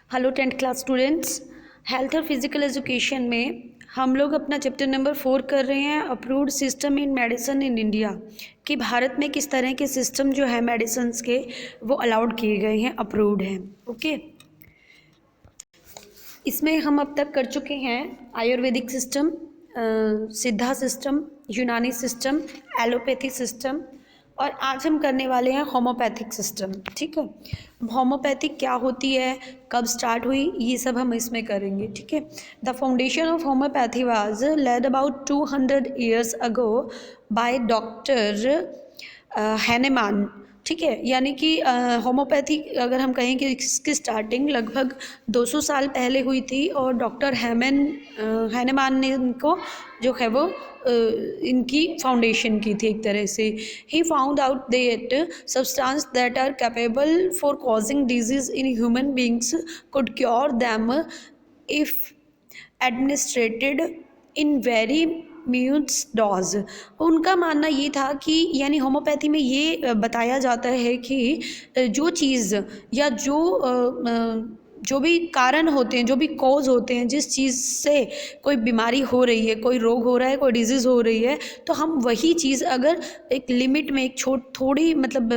Hello 10th class students. Health और physical education में हम लोग अपना चैप्टर नंबर 4 कर रहे हैं, approved system in medicine in India, कि भारत में किस तरह के सिस्टम जो है मेडिसिन के वो अलाउड किए गए हैं, अप्रूव्ड हैं। ओके, इसमें हम अब तक कर चुके हैं आयुर्वेदिक सिस्टम, सिद्धा सिस्टम, यूनानी सिस्टम, एलोपैथी सिस्टम, और आज हम करने वाले हैं होम्योपैथिक सिस्टम। ठीक है, होम्योपैथिक क्या होती है, कब स्टार्ट हुई, ये सब हम इसमें करेंगे। ठीक है, the foundation of homeopathy was laid about 200 years ago by doctor Hahnemann. ठीक है, यानी कि होम्योपैथी अगर हम कहें कि इसकी स्टार्टिंग लगभग 200 साल पहले हुई थी, और डॉक्टर हैनेमान ने इनको जो है वो इनकी फाउंडेशन की थी एक तरह से। He found out that substance that are capable for causing disease in human beings could cure them if administered in very minutes dose. उनका मानना ये था कि यानी होम्योपैथी में ये बताया जाता है कि जो चीज़ या जो भी कारण होते हैं, जो भी कॉज होते हैं, जिस चीज़ से कोई बीमारी हो रही है, कोई रोग हो रहा है, कोई डिजीज़ हो रही है, तो हम वही चीज़ अगर एक लिमिट में, एक थोड़ी मतलब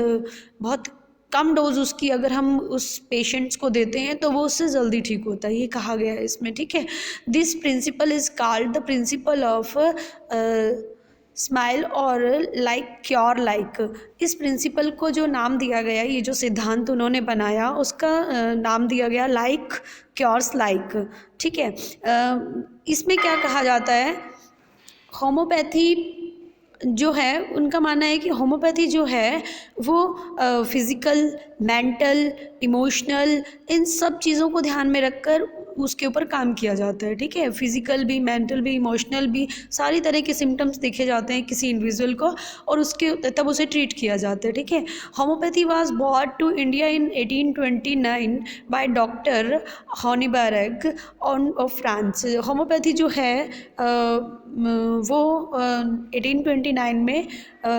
बहुत कम डोज उसकी अगर हम उस पेशेंट्स को देते हैं तो वो उससे जल्दी ठीक होता है, ये कहा गया है इसमें। ठीक है, this principle is called the principle of smile और लाइक क्योर लाइक। इस प्रिंसिपल को जो नाम दिया गया, ये जो सिद्धांत उन्होंने बनाया, उसका नाम दिया गया लाइक क्योर्स लाइक। ठीक है, इसमें क्या कहा जाता है, होम्योपैथी जो है उनका मानना है कि होम्योपैथी जो है वो फिज़िकल, मेंटल, इमोशनल, इन सब चीज़ों को ध्यान में रखकर उसके ऊपर काम किया जाता है। ठीक है, फिज़िकल भी, मेंटल भी, इमोशनल भी, सारी तरह के सिम्टम्स देखे जाते हैं किसी इंडिविजुअल को, और उसके तब उसे ट्रीट किया जाता है। ठीक है, homeopathy was brought to India in 1829 by doctor Honigberger of France. Homeopathy जो है वो 1829 में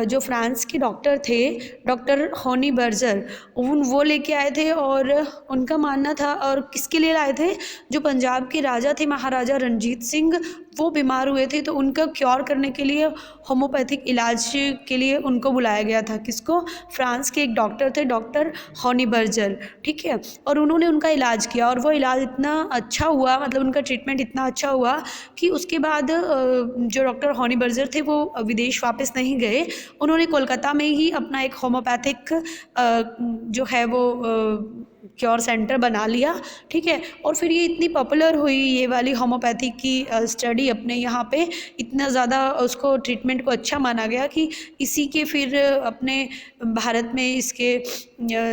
जो फ्रांस के डॉक्टर थे, डॉक्टर हॉनी बर्जर, वो लेके आए थे, और उनका मानना था, और किसके लिए लाए थे, जो पंजाब के राजा थे महाराजा रणजीत सिंह, वो बीमार हुए थे, तो उनका क्योर करने के लिए होम्योपैथिक इलाज के लिए उनको बुलाया गया था। किसको? फ्रांस के एक डॉक्टर थे, डॉक्टर हॉनी बर्जर। ठीक है, और उन्होंने उनका इलाज किया, और वो इलाज इतना अच्छा हुआ, मतलब उनका ट्रीटमेंट इतना अच्छा हुआ कि उसके बाद जो डॉक्टर हॉनी बर्जर थे वो विदेश वापस नहीं गए, उन्होंने कोलकाता में ही अपना एक होम्योपैथिक जो है वो क्योर सेंटर बना लिया। ठीक है, और फिर ये इतनी पॉपुलर हुई ये वाली होम्योपैथी की स्टडी अपने यहाँ पे, इतना ज़्यादा उसको ट्रीटमेंट को अच्छा माना गया कि इसी के फिर अपने भारत में इसके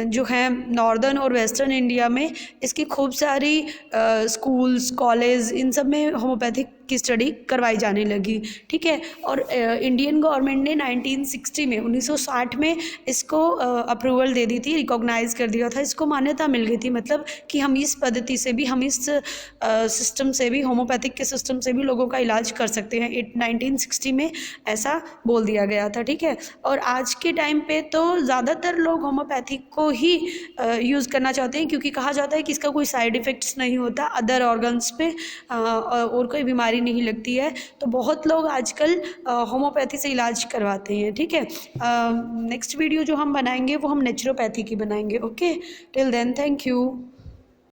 जो है नॉर्दर्न और वेस्टर्न इंडिया में इसकी खूब सारी स्कूल्स, कॉलेज, इन सब में होम्योपैथिक की स्टडी करवाई जाने लगी। ठीक है, और इंडियन गवर्नमेंट ने 1960 में 1960 में इसको अप्रूवल दे दी थी, रिकॉग्नाइज कर दिया था, इसको मान्यता मिल गई थी, मतलब कि हम इस पद्धति से भी, हम इस सिस्टम से भी, होम्योपैथिक के सिस्टम से भी लोगों का इलाज कर सकते हैं। 1960 में ऐसा बोल दिया गया था। ठीक है, और आज के टाइम पे तो ज़्यादातर लोग होम्योपैथिक को ही यूज़ करना चाहते हैं, क्योंकि कहा जाता है कि इसका कोई साइड इफ़ेक्ट्स नहीं होता, अदर ऑर्गन्स पे और कोई बीमारी नहीं लगती है, तो बहुत लोग आजकल होम्योपैथी से इलाज करवाते हैं। ठीक है, नेक्स्ट वीडियो जो हम बनाएंगे वो हम नेचुरोपैथी की बनाएंगे। Okay, till then thank you.